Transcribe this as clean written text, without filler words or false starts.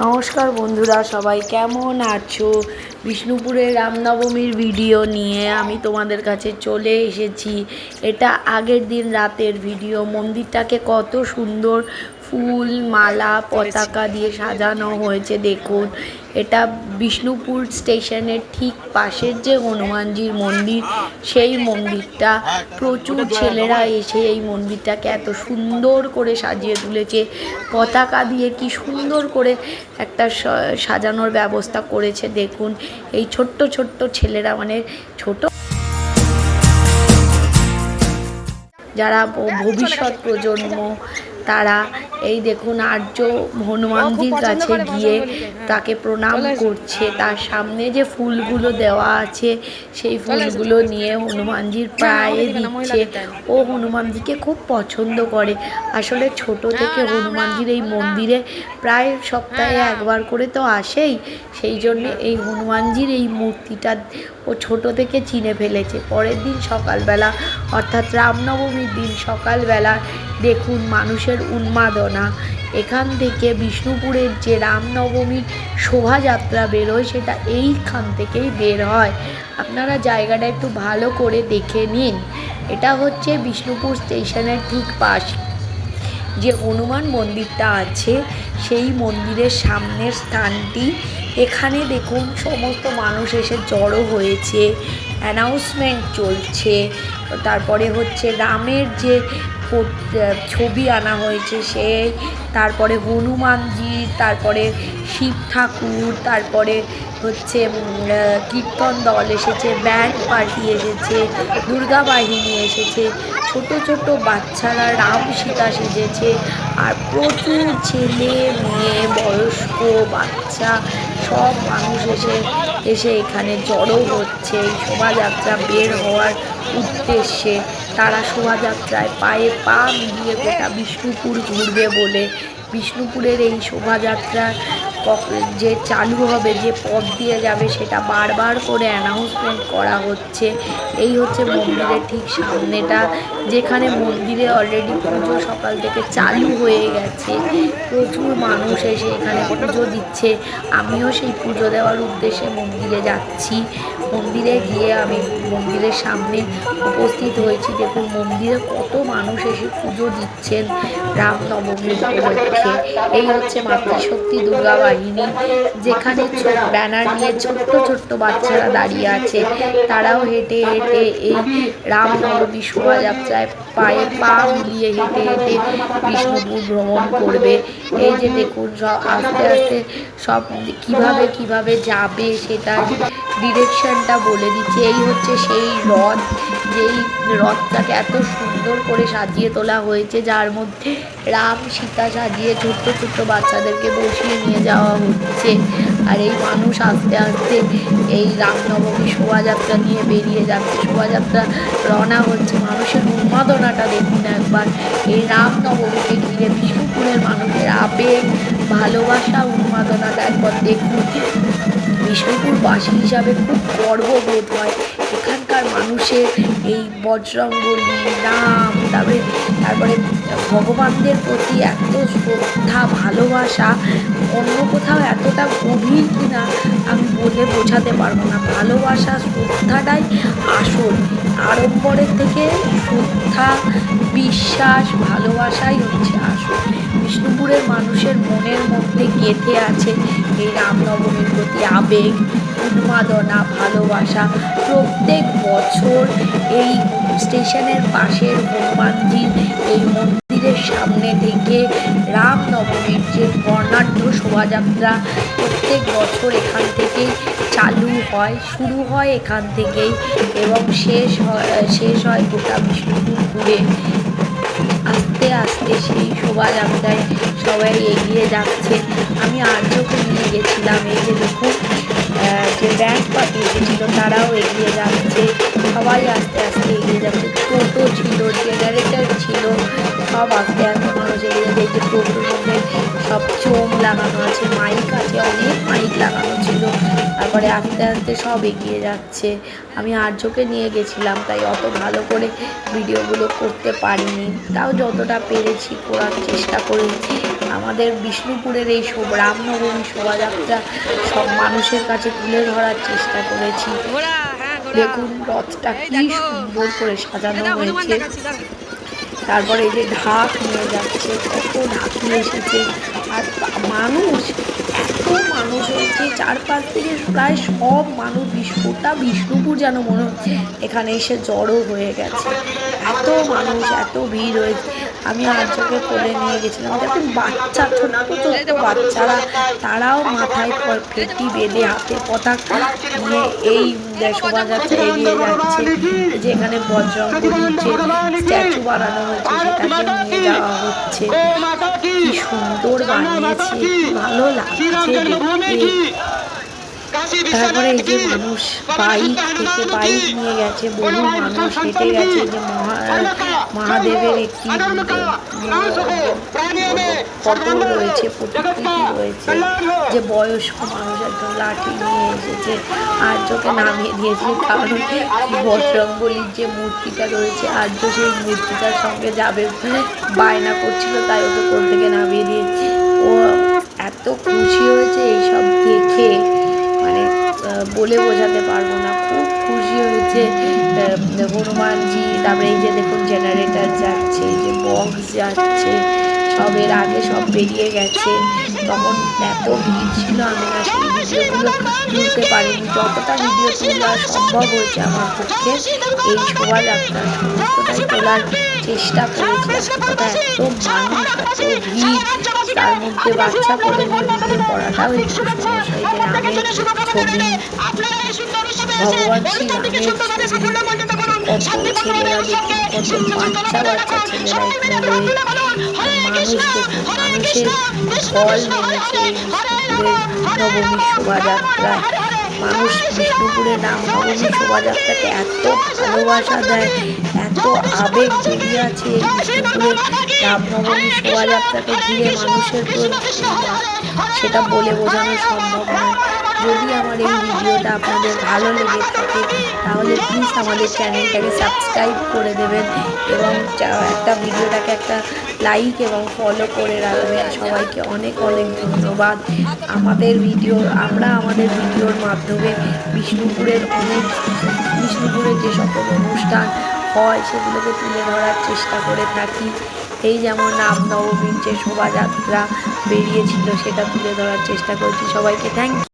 নমস্কার বন্ধুরা, সবাই কেমন আছো? বিষ্ণুপুরের রামনবমীর ভিডিও নিয়ে আমি তোমাদের কাছে চলে এসেছি। এটা আগের দিন রাতের ভিডিও। মন্দিরটাকে কত সুন্দর ফুল, মালা, পতাকা দিয়ে সাজানো হয়েছে দেখুন। এটা বিষ্ণুপুর স্টেশনের ঠিক পাশের যে হনুমানজির মন্দির, সেই মন্দিরটা। প্রচুর ছেলেরা এসে এই মন্দিরটাকে এত সুন্দর করে সাজিয়ে তুলেছে। পতাকা দিয়ে কি সুন্দর করে একটা সাজানোর ব্যবস্থা করেছে দেখুন। এই ছোট্ট ছোট্ট ছেলেরা, মানে ছোট যারা ভবিষ্যৎ প্রজন্ম, তারা এই দেখুন আর্য হনুমানজির কাছে গিয়ে তাকে প্রণাম করছে। তার সামনে যে ফুলগুলো দেওয়া আছে সেই ফুলগুলো নিয়ে হনুমানজির পায়ে দিচ্ছে। ও হনুমানজিকে খুব পছন্দ করে। আসলে ছোট থেকে হনুমানজির এই মন্দিরে প্রায় সপ্তাহে একবার করে তো আসেই। সেই জন্যে এই হনুমানজির এই মূর্তিটা ও ছোট থেকে চিনে ফেলেছে। পরের দিন সকালবেলা, অর্থাৎ রামনবমীর দিন সকালবেলা দেখুন মানুষের উন্মাদনা। এখান থেকে বিষ্ণুপুরের যে রামনবমীর শোভাযাত্রা বেরোয় সেটা এইখান থেকেই বের হয়। আপনারা জায়গাটা একটু ভালো করে দেখে নিন। এটা হচ্ছে বিষ্ণুপুর স্টেশনের ঠিক পাশ যে হনুমান মন্দিরটা আছে সেই মন্দিরের সামনের স্থানটি। এখানে দেখুন সমস্ত মানুষ এসে জড়ো হয়েছে, অ্যানাউন্সমেন্ট চলছে। তারপরে হচ্ছে রামের যে ছবি আনা হয়েছে সেই, তারপরে হনুমানজি, তারপরে শিব ঠাকুর, তারপরে হচ্ছে কীর্তন দল এসেছে, ব্যান্ড পার্টি এসেছে, দুর্গা বাহিনী এসেছে, ছোট ছোট বাচ্চারা রাম সীতা সেজেছে। আর প্রচুর ছেলে মেয়ে, বয়স্ক, বাচ্চা সব মানুষ এসে এখানে জড়ো হচ্ছে এই শোভাযাত্রা বের হওয়ার উদ্দেশ্যে। তারা শোভাযাত্রায় পায়ে পা মিলিয়ে গোটা বিষ্ণুপুর ঘুরবে বলে। বিষ্ণুপুরের এই শোভাযাত্রা যে চালু হবে, যে পথ দিয়ে যাবে, সেটা বারবার করে অ্যানাউন্সমেন্ট করা হচ্ছে। এই হচ্ছে মন্দিরের ঠিক সামনেটা, যেখানে মন্দিরে অলরেডি পুজো সকাল থেকে চালু হয়ে গেছে। প্রচুর মানুষ এসে এখানে পুজো দিচ্ছে। আমিও সেই পুজো দেওয়ার উদ্দেশ্যে মন্দিরে যাচ্ছি। মন্দিরে গিয়ে আমি মন্দিরের সামনে উপস্থিত হয়েছি। দেখুন মন্দিরে কত মানুষ এসে পুজো দিচ্ছেন রামনবমী উপলক্ষে। এই হচ্ছে মাতৃশক্তি দুর্গা বাহিনী, যেখানে ব্যানার নিয়ে ছোট্ট ছোট্ট বাচ্চারা দাঁড়িয়ে আছে। তারাও হেঁটে হেঁটে এই রামনবমী শোভাযাত্রায় পায়ে পা মিলিয়ে হেঁটে হেঁটে বিষ্ণুপুর ভ্রমণ করবে। এই যে দেখুন সব আস্তে আস্তে সব কিভাবে কিভাবে যাবে সেটা ডিরেকশনটা বলে দিচ্ছে। এই হচ্ছে সেই রথ, যেই রথটাকে এত সুন্দর করে সাজিয়ে তোলা হয়েছে, যার মধ্যে রাম সীতা সাজিয়ে ছোট্ট ছোট্ট বাচ্চাদেরকে বসিয়ে নিয়ে যাওয়া হচ্ছে। আর এই মানুষ আস্তে আস্তে এই রামনবমী শোভাযাত্রা নিয়ে বেরিয়ে যাচ্ছে। শোভাযাত্রা রওনা হচ্ছে। মানুষের উন্মাদনাটা দেখুন একবার। এই রামনবমীকে ঘিরে বিষ্ণুপুরের মানুষের আবেগ, ভালোবাসা, উন্মাদনাটা একবার দেখুন। বিষ্ণুপুরবাসী হিসাবে খুব গর্ববোধ হয়। এখানকার মানুষের এই বজরঙ্গবলী, রাম, তারপরে ভগবানদের প্রতি এত শ্রদ্ধা, ভালোবাসা অন্য কোথাও এতটা গভীর কিনা আমি বলে বোঝাতে পারবো না। ভালোবাসা, শ্রদ্ধাটাই আসল। আড়ম্বরের থেকে শ্রদ্ধা, বিশ্বাস, ভালোবাসাই হচ্ছে আসল। বিষ্ণুপুরের মানুষের মনের মধ্যে গেঁথে আছে এই রামনবমীর প্রতি আবেগ, উন্মাদনা, ভালোবাসা। প্রত্যেক বছর এই স্টেশনের পাশের হনুমানজির এই মন্দিরের সামনে থেকে রামনবমীর যে বর্ণাঢ্য শোভাযাত্রা প্রত্যেক বছর এখান থেকেই চালু হয়, শুরু হয় এখান থেকেই এবং শেষ হয় গোটা বিষ্ণুপুর ঘুরে। আস্তে আস্তে সেই শোভাযাত্রায় সবাই এগিয়ে যাচ্ছে। আমি আর্যকে নিয়ে গেছিলাম। এই যে দেখুন যে ব্যান্ড পার্টি এসেছিল তারাও এগিয়ে যাচ্ছে। সবাই আস্তে আস্তে এগিয়ে যাচ্ছে। টোটো ছিল, জেনারেটর ছিল, সব আস্তে আস্তে মানুষ এগিয়ে যাচ্ছে। এই যে টোটোর মধ্যে সব চোঙ লাগানো আছে, মাইক আছে, অনেক মাইক লাগানো ছিল। তারপরে আস্তে আস্তে সব এগিয়ে যাচ্ছে। আমি আর্যকে নিয়ে গেছিলাম, তাই অত ভালো করে ভিডিওগুলো করতে পারিনি। তাও যতটা পেরেছি করার চেষ্টা করেছি। আমাদের বিষ্ণুপুরের এই রামনবমী শোভাযাত্রা সব মানুষের কাছে তুলে ধরার চেষ্টা করেছি। দেখুন রথটা কি সুন্দর করে সাজানো হয়েছে। তারপরে এই যে ঢাক নিয়ে যাচ্ছে, কত ঢাকি এসেছে, আর মানুষ, এত মানুষ হয়েছে চারপাশ থেকে, প্রায় সব মানুষ গোটা বিষ্ণুপুর যেন মনে হচ্ছে এখানে এসে জড়ো হয়ে গেছে। এত মানুষ, এত ভিড় হয়েছে। আমি আর্যকে কোলে নিয়ে গেছিলাম, দেখুন বাচ্চা, ছোট্ট ছোট্ট বাচ্চারা, তারাও মাথায় ফেটি বেঁধে হাতে পতাকা নিয়ে এই শোভাযাত্রা এগিয়ে যাচ্ছে। যে এখানে বজরংবলীর যে স্ট্যাচু বানানো হয়েছে সেটাকে নিয়ে যাওয়া হচ্ছে। কি সুন্দর বানিয়েছে, ভালো লাগছে দেখতে। তারপরে এই যে মানুষ বাইক নিয়ে গেছে, বহু মানুষ হেঁটে গেছে। যে মহাদেবের একটি ফটো রয়েছে, প্রতিকৃতি রয়েছে। যে বয়স্ক মানুষ একজন লাঠি নিয়ে এসেছে, আর্যকে নামিয়ে দিয়েছে, কারণ বজরংবলীর যে মূর্তিটা রয়েছে আর্য সেই মূর্তিটার সঙ্গে যাবে বায়না করছিল, তাই ওকে কোল থেকে নামিয়ে দিয়েছে। ও এত খুশি হয়েছে এইসব দেখে, মানে বলে বোঝাতে পারবো না, খুব খুশি হয়েছে। হনুমানজি, তারপরে এই যে দেখুন জেনারেটর যাচ্ছে, এই যে বক্স যাচ্ছে, সবের আগে সব বেরিয়ে গেছে। তখন এত ভিড় ছিল, আমি না সেই ভিডিওগুলো তুলতে পারিনি। যতটা ভিডিও তোলা সম্ভব হয়েছে আমার পক্ষে এই শোভাযাত্রা সমস্তটাই তোলার চেষ্টা করেছি। কথা এত মানুষ, এত ভিড়, তার মধ্যে বাচ্চা কোলে নিয়ে ভিডিও করাটাও একটু সমস্যা। এই যে রামের ছবি, ভগবান শ্রীরামের ছবি, কত ছেলেরা দেখুন, কত বাচ্চা বাচ্চা ছেলেরা এখানে রয়েছে। মানুষ দেখুন, মানুষের ঢল নেমেছে এই বিষ্ণুপুরের নবমী শোভাযাত্রায়। মানুষ বিষ্ণুপুরের রামনবমী শোভাযাত্রাকে এত ভালোবাসা দেয়, এত আবেগ জড়িয়ে আছে এই বিষ্ণুপুরের রামনবমী শোভাযাত্রাকে ঘিরে মানুষের সেটা বলে বোঝানো সম্ভব নয়। যদি আমার এই ভিডিওটা আপনাদের ভালো লেগে থাকে তাহলে প্লিজ আমাদের চ্যানেলটাকে সাবস্ক্রাইব করে দেবেন এবং ভিডিওটাকে একটা লাইক এবং ফলো করে রাখবেন। সবাইকে অনেক অনেক ধন্যবাদ। আমরা আমাদের ভিডিওর মাধ্যমে বিষ্ণুপুরের যে সকল অনুষ্ঠান হয় সেগুলোকে তুলে ধরার চেষ্টা করে থাকি। এই যেমন রামনবমীর যে শোভাযাত্রা বেরিয়েছিল সেটা তুলে ধরার চেষ্টা করছি। সবাইকে থ্যাংক ইউ।